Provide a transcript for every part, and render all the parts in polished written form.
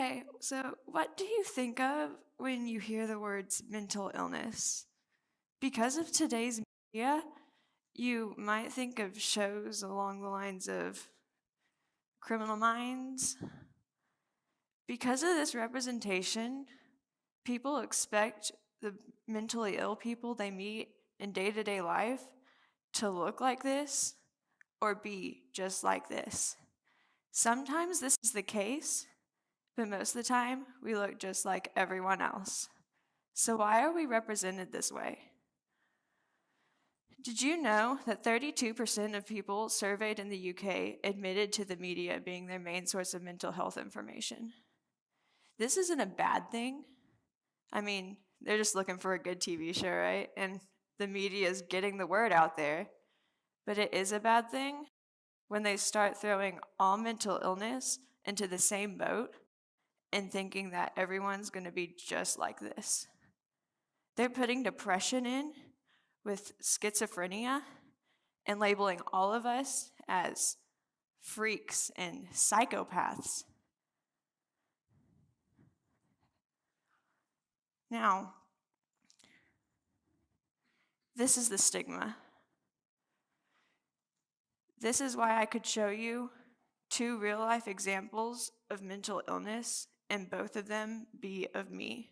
Okay, so what do you think of when you hear the words mental illness? Because of today's media, you might think of shows along the lines of Criminal Minds. Because of this representation, people expect the mentally ill people they meet in day-to-day life to look like this or be just like this. Sometimes this is the case, but most of the time we look just like everyone else. So why are we represented this way? Did you know that 32% of people surveyed in the UK admitted to the media being their main source of mental health information? This isn't a bad thing. I mean, they're just looking for a good TV show, right? And the media is getting the word out there. But it is a bad thing when they start throwing all mental illness into the same boat and thinking that everyone's going to be just like this. They're putting depression in with schizophrenia and labeling all of us as freaks and psychopaths. Now, this is the stigma. This is why I could show you 2 real-life examples of mental illness, and both of them be of me.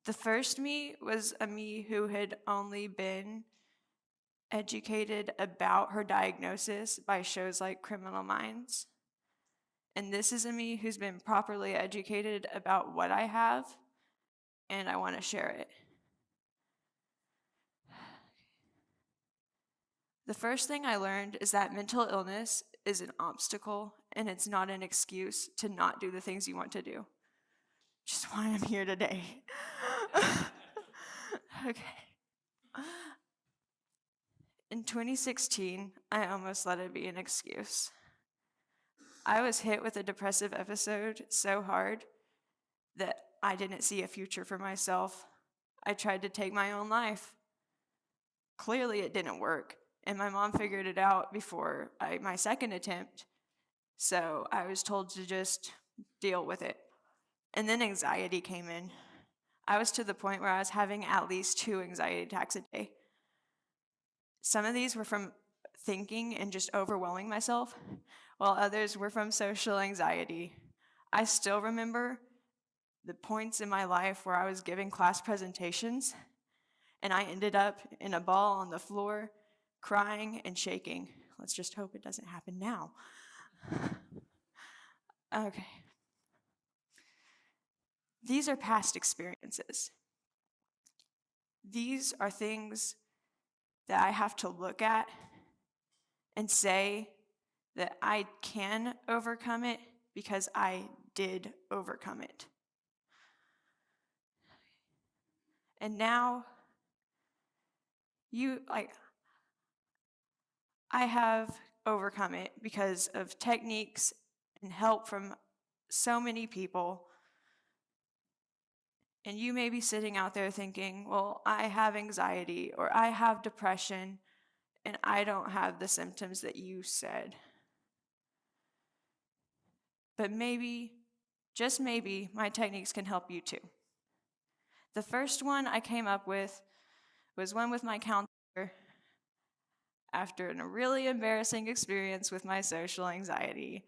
The first me was a me who had only been educated about her diagnosis by shows like Criminal Minds. And this is a me who's been properly educated about what I have, and I want to share it. The first thing I learned is that mental illness is an obstacle, and it's not an excuse to not do the things you want to do. Just why I'm here today. Okay. In 2016, I almost let it be an excuse. I was hit with a depressive episode so hard that I didn't see a future for myself. I tried to take my own life. Clearly, it didn't work, and my mom figured it out before my second attempt, so I was told to just deal with it. And then anxiety came in. I was to the point where I was having at least 2 anxiety attacks a day. Some of these were from thinking and just overwhelming myself, while others were from social anxiety. I still remember the points in my life where I was giving class presentations, and I ended up in a ball on the floor, crying and shaking. Let's just hope it doesn't happen now. Okay. These are past experiences. These are things that I have to look at and say that I can overcome it because I did overcome it. And now, I have overcome it because of techniques and help from so many people. And you may be sitting out there thinking, well, I have anxiety or I have depression and I don't have the symptoms that you said. But maybe, just maybe, my techniques can help you too. The first one I came up with was one with my counselor after a really embarrassing experience with my social anxiety.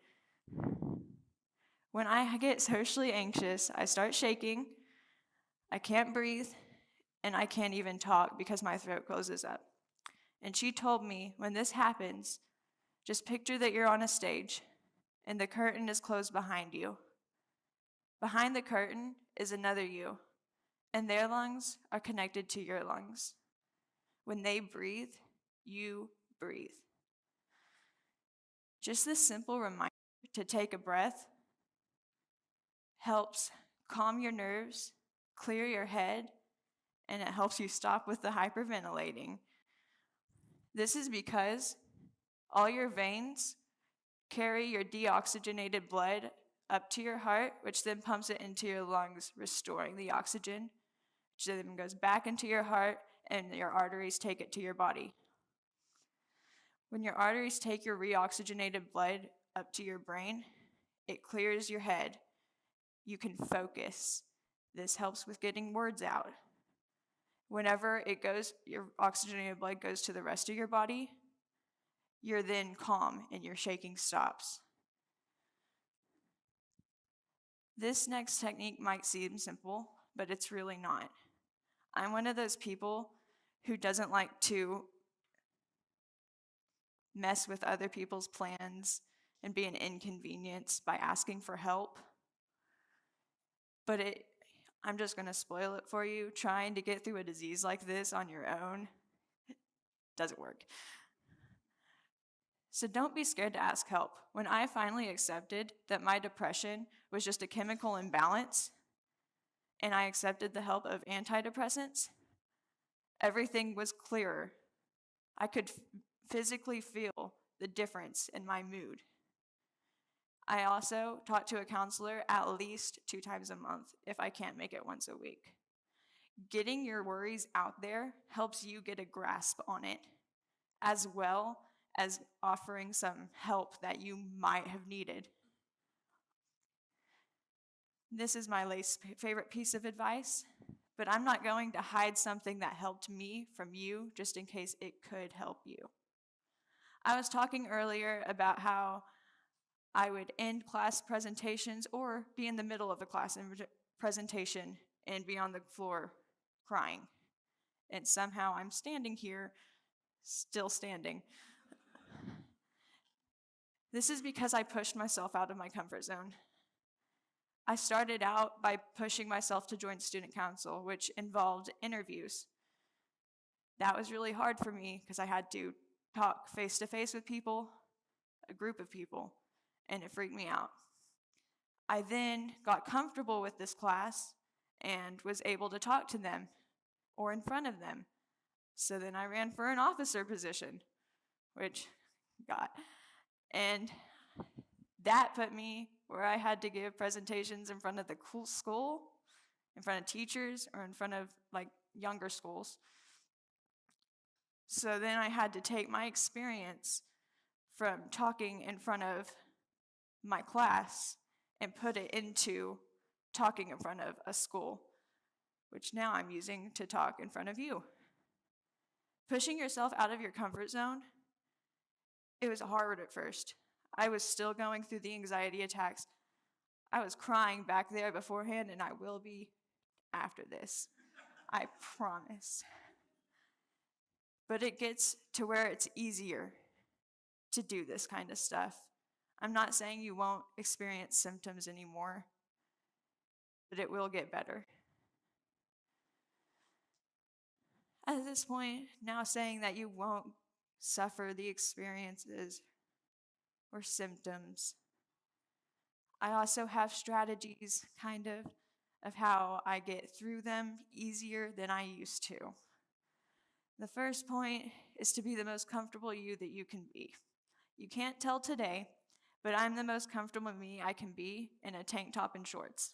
When I get socially anxious, I start shaking, I can't breathe, and I can't even talk because my throat closes up. And she told me, when this happens, just picture that you're on a stage and the curtain is closed behind you. Behind the curtain is another you, and their lungs are connected to your lungs. When they breathe, you breathe. Just this simple reminder to take a breath helps calm your nerves, clear your head, and it helps you stop with the hyperventilating. This is because all your veins carry your deoxygenated blood up to your heart, which then pumps it into your lungs, restoring the oxygen, which then goes back into your heart, and your arteries take it to your body. When your arteries take your reoxygenated blood up to your brain, it clears your head, You can focus. This helps with getting words out. Whenever it goes, your oxygenated blood goes to the rest of your body, you're then calm and your shaking stops. This next technique might seem simple, but it's really not. I'm one of those people who doesn't like to mess with other people's plans and be an inconvenience by asking for help. But I'm just going to spoil it for you. Trying to get through a disease like this on your own doesn't work. So don't be scared to ask help. When I finally accepted that my depression was just a chemical imbalance, and I accepted the help of antidepressants, everything was clearer. I could physically feel the difference in my mood. I also talk to a counselor at least 2 times a month if I can't make it once a week. Getting your worries out there helps you get a grasp on it, as well as offering some help that you might have needed. This is my least favorite piece of advice, but I'm not going to hide something that helped me from you just in case it could help you. I was talking earlier about how I would end class presentations or be in the middle of a class presentation and be on the floor crying. And somehow I'm standing here, still standing. This is because I pushed myself out of my comfort zone. I started out by pushing myself to join student council, which involved interviews. That was really hard for me because I had to talk face-to-face with people, a group of people, and it freaked me out. I then got comfortable with this class and was able to talk to them or in front of them. So then I ran for an officer position, which got. And that put me where I had to give presentations in front of the school, in front of teachers, or in front of younger schools. So then I had to take my experience from talking in front of my class and put it into talking in front of a school, which now I'm using to talk in front of you. Pushing yourself out of your comfort zone, it was hard at first. I was still going through the anxiety attacks. I was crying back there beforehand, and I will be after this. I promise. But it gets to where it's easier to do this kind of stuff. I'm not saying you won't experience symptoms anymore, but it will get better. At this point, now saying that you won't suffer the experiences or symptoms, I also have strategies of how I get through them easier than I used to. The first point is to be the most comfortable you that you can be. You can't tell today, but I'm the most comfortable me I can be in a tank top and shorts.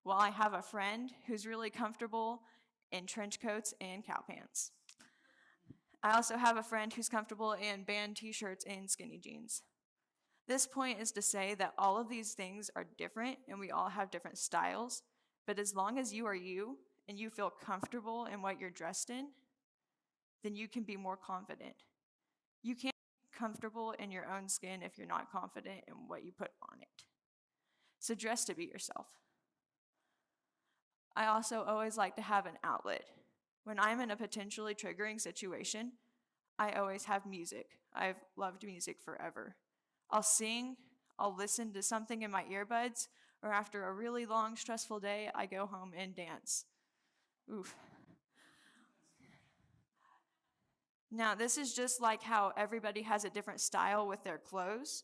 While I have a friend who's really comfortable in trench coats and cow pants. I also have a friend who's comfortable in band t-shirts and skinny jeans. This point is to say that all of these things are different and we all have different styles, but as long as you are you and you feel comfortable in what you're dressed in, then you can be more confident. You can't be comfortable in your own skin if you're not confident in what you put on it. So dress to be yourself. I also always like to have an outlet. When I'm in a potentially triggering situation, I always have music. I've loved music forever. I'll sing, I'll listen to something in my earbuds, or after a really long, stressful day, I go home and dance. Oof. Now, this is just like how everybody has a different style with their clothes.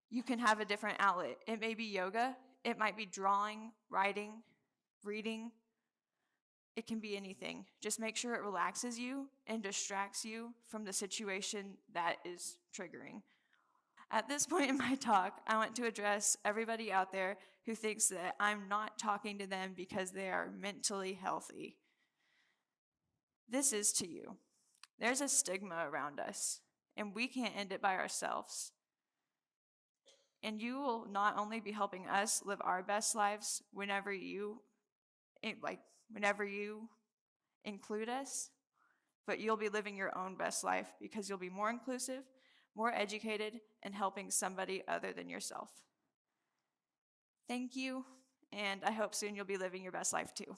You can have a different outlet. It may be yoga, it might be drawing, writing, reading. It can be anything. Just make sure it relaxes you and distracts you from the situation that is triggering. At this point in my talk, I want to address everybody out there who thinks that I'm not talking to them because they are mentally healthy. This is to you. There's a stigma around us, and we can't end it by ourselves. And you will not only be helping us live our best lives whenever you include us, but you'll be living your own best life because you'll be more inclusive, more educated, and helping somebody other than yourself. Thank you, and I hope soon you'll be living your best life too.